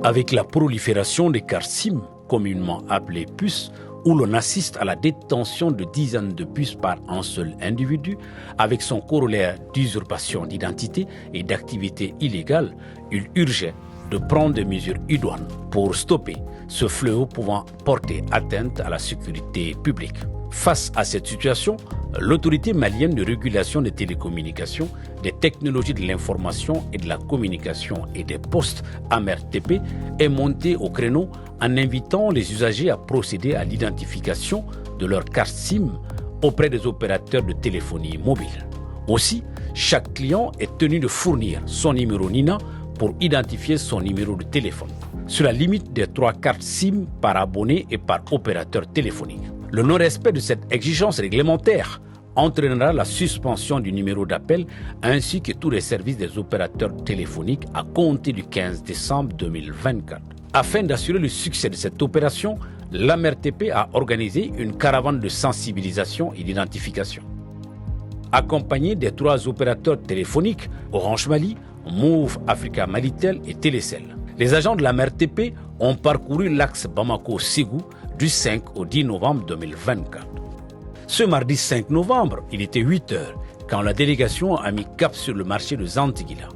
Avec la prolifération des cartes SIM, communément appelées puces, où l'on assiste à la détention de dizaines de puces par un seul individu, avec son corollaire d'usurpation d'identité et d'activités illégales, il urgeait de prendre des mesures idoines pour stopper ce fléau pouvant porter atteinte à la sécurité publique. Face à cette situation, l'autorité malienne de régulation des télécommunications, des technologies de l'information et de la communication et des postes AMRTP est montée au créneau en invitant les usagers à procéder à l'identification de leur carte SIM auprès des opérateurs de téléphonie mobile. Aussi, chaque client est tenu de fournir son numéro NINA pour identifier son numéro de téléphone, sur la limite des 3 cartes SIM par abonné et par opérateur téléphonique. Le non-respect de cette exigence réglementaire entraînera la suspension du numéro d'appel ainsi que tous les services des opérateurs téléphoniques à compter du 15 décembre 2024. Afin d'assurer le succès de cette opération, l'AMRTP a organisé une caravane de sensibilisation et d'identification. Accompagné des 3 opérateurs téléphoniques, Orange Mali, Move Africa Malitel et Télécel, les agents de l'AMRTP ont parcouru l'axe Bamako-Ségou du 5 au 10 novembre 2024. Ce mardi 5 novembre, il était 8 heures quand la délégation a mis cap sur le marché de Zantigila,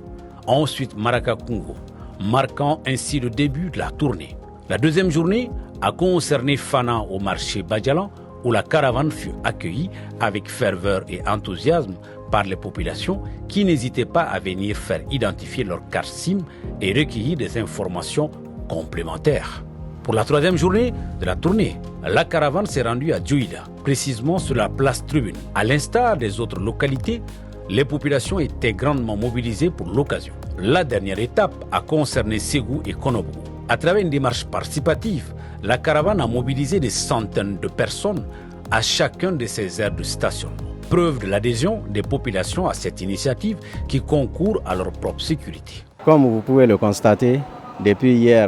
ensuite Maraka-Congo, marquant ainsi le début de la tournée. La deuxième journée a concerné Fana au marché Badjalan, où la caravane fut accueillie avec ferveur et enthousiasme par les populations qui n'hésitaient pas à venir faire identifier leur carte SIM et recueillir des informations complémentaires. Pour la troisième journée de la tournée, la caravane s'est rendue à Djouïda, précisément sur la place Tribune. À l'instar des autres localités, les populations étaient grandement mobilisées pour l'occasion. La dernière étape a concerné Ségou et Konobougou. À travers une démarche participative, la caravane a mobilisé des centaines de personnes à chacun de ces aires de stationnement. Preuve de l'adhésion des populations à cette initiative qui concourt à leur propre sécurité. Comme vous pouvez le constater, depuis hier,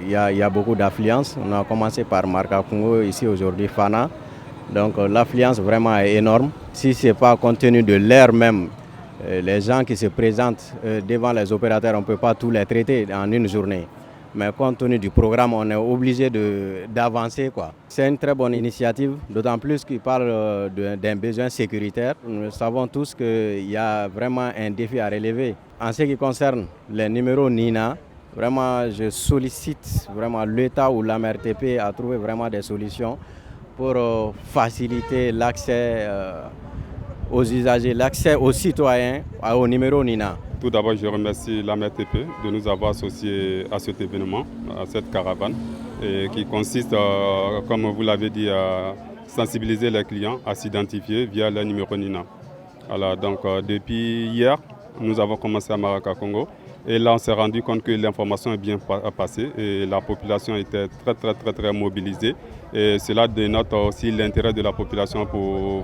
il y a beaucoup d'affluence. On a commencé par Marca Congo, ici aujourd'hui Fana. Donc l'affluence vraiment est énorme. Si ce n'est pas compte tenu de l'heure même, les gens qui se présentent devant les opérateurs, on ne peut pas tous les traiter en une journée. Mais compte tenu du programme, on est obligé d'avancer. C'est une très bonne initiative, d'autant plus qu'il parle d'un besoin sécuritaire. Nous savons tous qu'il y a vraiment un défi à relever. En ce qui concerne les numéros NINA, vraiment, je sollicite vraiment l'État ou l'AMRTP à trouver vraiment des solutions pour faciliter l'accès aux usagers, l'accès aux citoyens au numéro NINA. Tout d'abord, je remercie l'AMRTP de nous avoir associés à cet événement, à cette caravane, qui consiste, comme vous l'avez dit, à sensibiliser les clients à s'identifier via le numéro NINA. Alors, donc, depuis hier, nous avons commencé à Maraka Congo. Et là, on s'est rendu compte que l'information est bien passée et la population était très mobilisée. Et cela dénote aussi l'intérêt de la population pour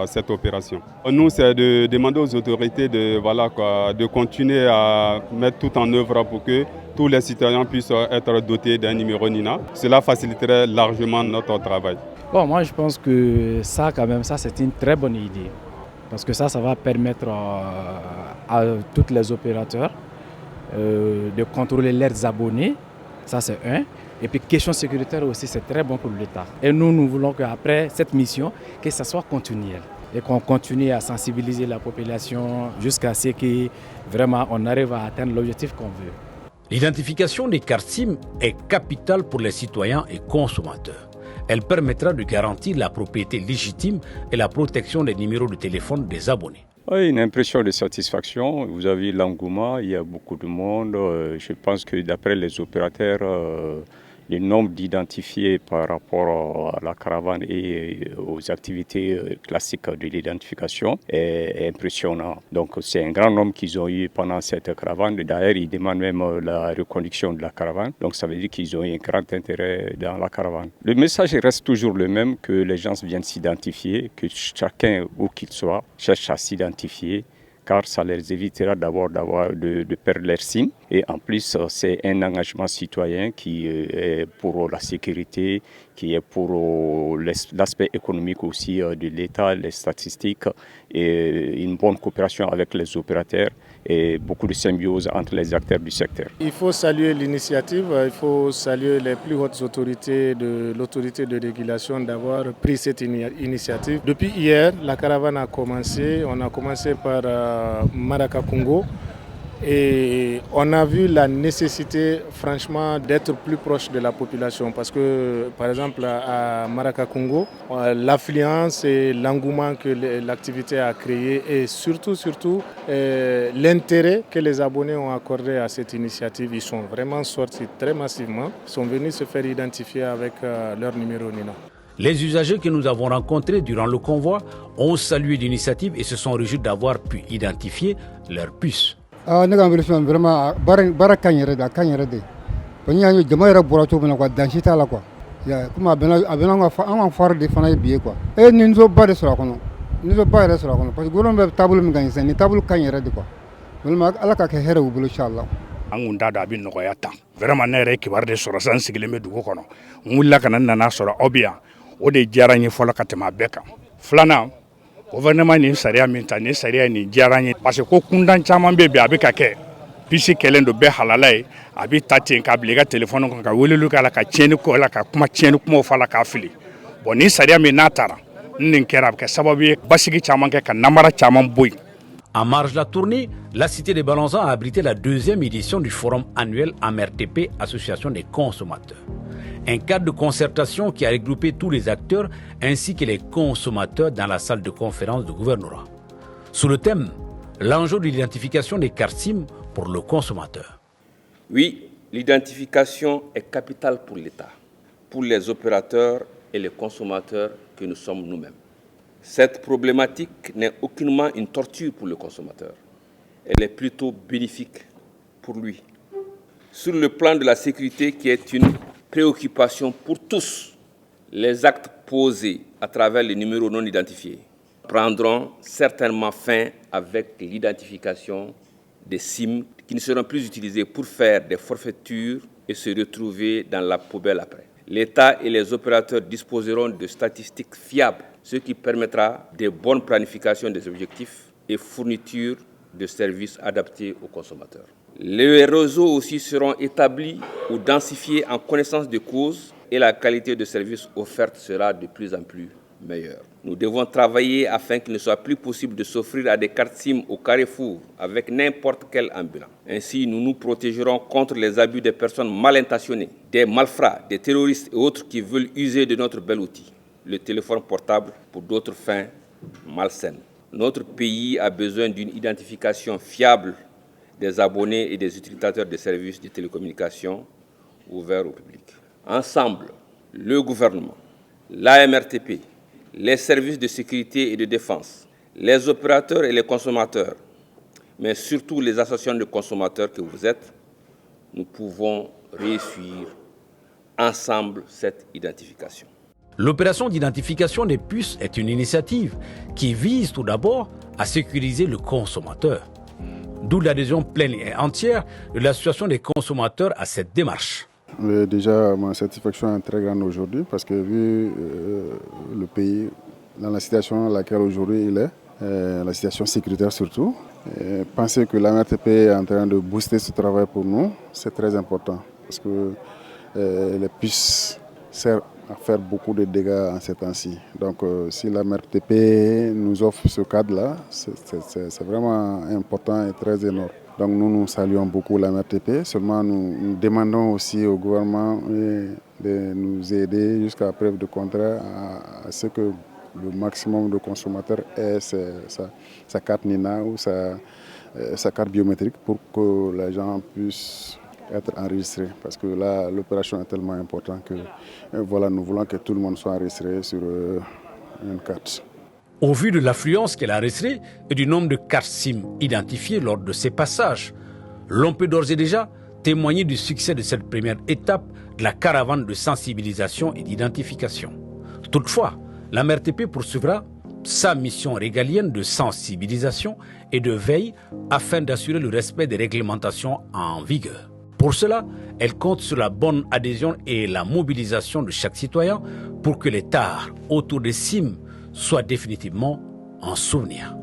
cette opération. Nous, c'est de demander aux autorités de continuer à mettre tout en œuvre pour que tous les citoyens puissent être dotés d'un numéro NINA. Cela faciliterait largement notre travail. Bon, moi, je pense que ça, c'est une très bonne idée. Parce que ça va permettre à tous les opérateurs de contrôler leurs abonnés, ça c'est un. Et puis question sécuritaire aussi, c'est très bon pour l'État. Et nous voulons qu'après cette mission, que ça soit continuel. Et qu'on continue à sensibiliser la population jusqu'à ce que vraiment on arrive à atteindre l'objectif qu'on veut. L'identification des cartes SIM est capitale pour les citoyens et consommateurs. Elle permettra de garantir la propriété légitime et la protection des numéros de téléphone des abonnés. Oui, une impression de satisfaction. Vous avez l'engouement, il y a beaucoup de monde. Je pense que d'après les opérateurs, le nombre d'identifiés par rapport à la caravane et aux activités classiques de l'identification est impressionnant. Donc c'est un grand nombre qu'ils ont eu pendant cette caravane. D'ailleurs, ils demandent même la reconduction de la caravane. Donc ça veut dire qu'ils ont eu un grand intérêt dans la caravane. Le message reste toujours le même, que les gens viennent s'identifier, que chacun, où qu'il soit, cherche à s'identifier, car ça les évitera de perdre leur SIM. Et en plus, c'est un engagement citoyen qui est pour la sécurité, qui est pour l'aspect économique aussi de l'État, les statistiques, et une bonne coopération avec les opérateurs et beaucoup de symbiose entre les acteurs du secteur. Il faut saluer l'initiative, il faut saluer les plus hautes autorités de l'autorité de régulation d'avoir pris cette initiative. Depuis hier, la caravane a commencé. On a commencé par Marakakungo. Et on a vu la nécessité, franchement, d'être plus proche de la population. Parce que, par exemple, à Marakakungo, l'affluence et l'engouement que l'activité a créé et surtout, l'intérêt que les abonnés ont accordé à cette initiative. Ils sont vraiment sortis très massivement. Ils sont venus se faire identifier avec leur numéro NINA. Les usagers que nous avons rencontrés durant le convoi ont salué l'initiative et se sont réjouis d'avoir pu identifier leur puce. Ne ka version vraiment bara kan yɛrɛ de ko ɲa ɲe jama yɛrɛ bɔra cogo min na quoi dansi t'a la quoi ya comme a bɛna an ka fara de fana ye bi ye quoi ni nisɔnba de sɔrɔ a kɔnɔ nisɔnba yɛrɛ sɔrɔ a kɔnɔ parce que gouvernement bɛ taabolo min kan sisan ni taabolo kan yɛrɛ de quoi vraiment ala ka kɛ hɛrɛ y'u bolo inchallah. An kun t'a dɔn a bɛ nɔgɔya tan vraiment ne yɛrɛ ye kibaru de sɔrɔ sisan n sigilen bɛ dugu kɔnɔ n wulila ka na n nana sɔrɔ aw bɛ yan o de diyara n ye fɔlɔ ka tɛmɛ a bɛɛ kan. Filanan gouvernement nin sariya min ta nin sariya nin diyara n ye parce que ko kundan caman bɛ bi a bɛ ka kɛ pisi kɛlen don bɛɛ halala ye a bɛ ta ten k'a bila i ka téléphone kɔnɔ ka weleli k'a la ka tiɲɛni k'o la ka kuma tiɲɛni kumaw fɔ a la k'a fili bon nin sariya min n'a taara nin kɛra a bɛ kɛ sababu ye basigi caman kɛ ka namara caman bɔ yen. En marge de la tournée, la cité des Balanzans a abrité la 2e édition du forum annuel AMRTP, Association des consommateurs. Un cadre de concertation qui a regroupé tous les acteurs ainsi que les consommateurs dans la salle de conférence du gouvernorat. Sous le thème « L'enjeu de l'identification des cartes SIM pour le consommateur ». Oui, l'identification est capitale pour l'État, pour les opérateurs et les consommateurs que nous sommes nous-mêmes. Cette problématique n'est aucunement une torture pour le consommateur. Elle est plutôt bénéfique pour lui. Sur le plan de la sécurité qui est une préoccupation pour tous, les actes posés à travers les numéros non identifiés prendront certainement fin avec l'identification des SIM qui ne seront plus utilisés pour faire des forfaitures et se retrouver dans la poubelle après. L'État et les opérateurs disposeront de statistiques fiables, ce qui permettra de bonnes planifications des objectifs et fourniture de services adaptés aux consommateurs. Les réseaux aussi seront établis ou densifiés en connaissance de cause et la qualité de services offerts sera de plus en plus meilleure. Nous devons travailler afin qu'il ne soit plus possible de s'offrir à des cartes SIM au carrefour avec n'importe quel ambulant. Ainsi, nous nous protégerons contre les abus des personnes mal intentionnées, des malfrats, des terroristes et autres qui veulent user de notre bel outil, le téléphone portable, pour d'autres fins malsaines. Notre pays a besoin d'une identification fiable des abonnés et des utilisateurs des services de télécommunications ouverts au public. Ensemble, le gouvernement, l'AMRTP, les services de sécurité et de défense, les opérateurs et les consommateurs, mais surtout les associations de consommateurs que vous êtes, nous pouvons réussir ensemble cette identification. L'opération d'identification des puces est une initiative qui vise tout d'abord à sécuriser le consommateur. D'où l'adhésion pleine et entière de l'association des consommateurs à cette démarche. Déjà, ma satisfaction est très grande aujourd'hui parce que vu le pays dans la situation dans laquelle aujourd'hui il est, la situation sécuritaire surtout, penser que l'AMRTP est en train de booster ce travail pour nous, c'est très important parce que les puces servent à faire beaucoup de dégâts en ces temps-ci. Donc si l'AMRTP nous offre ce cadre-là, c'est vraiment important et très énorme. Donc nous saluons beaucoup l'AMRTP, seulement nous demandons aussi au gouvernement de nous aider jusqu'à preuve de contraire à ce que le maximum de consommateurs aient sa carte NINA ou sa carte biométrique pour que les gens puissent être enregistrés. Parce que là, l'opération est tellement importante que voilà, nous voulons que tout le monde soit enregistré sur une carte. Au vu de l'affluence qu'elle a enregistrée et du nombre de cartes SIM identifiées lors de ces passages, l'on peut d'ores et déjà témoigner du succès de cette première étape de la caravane de sensibilisation et d'identification. Toutefois, l'AMRTP poursuivra sa mission régalienne de sensibilisation et de veille afin d'assurer le respect des réglementations en vigueur. Pour cela, elle compte sur la bonne adhésion et la mobilisation de chaque citoyen pour que les tares autour des SIM soit définitivement un souvenir.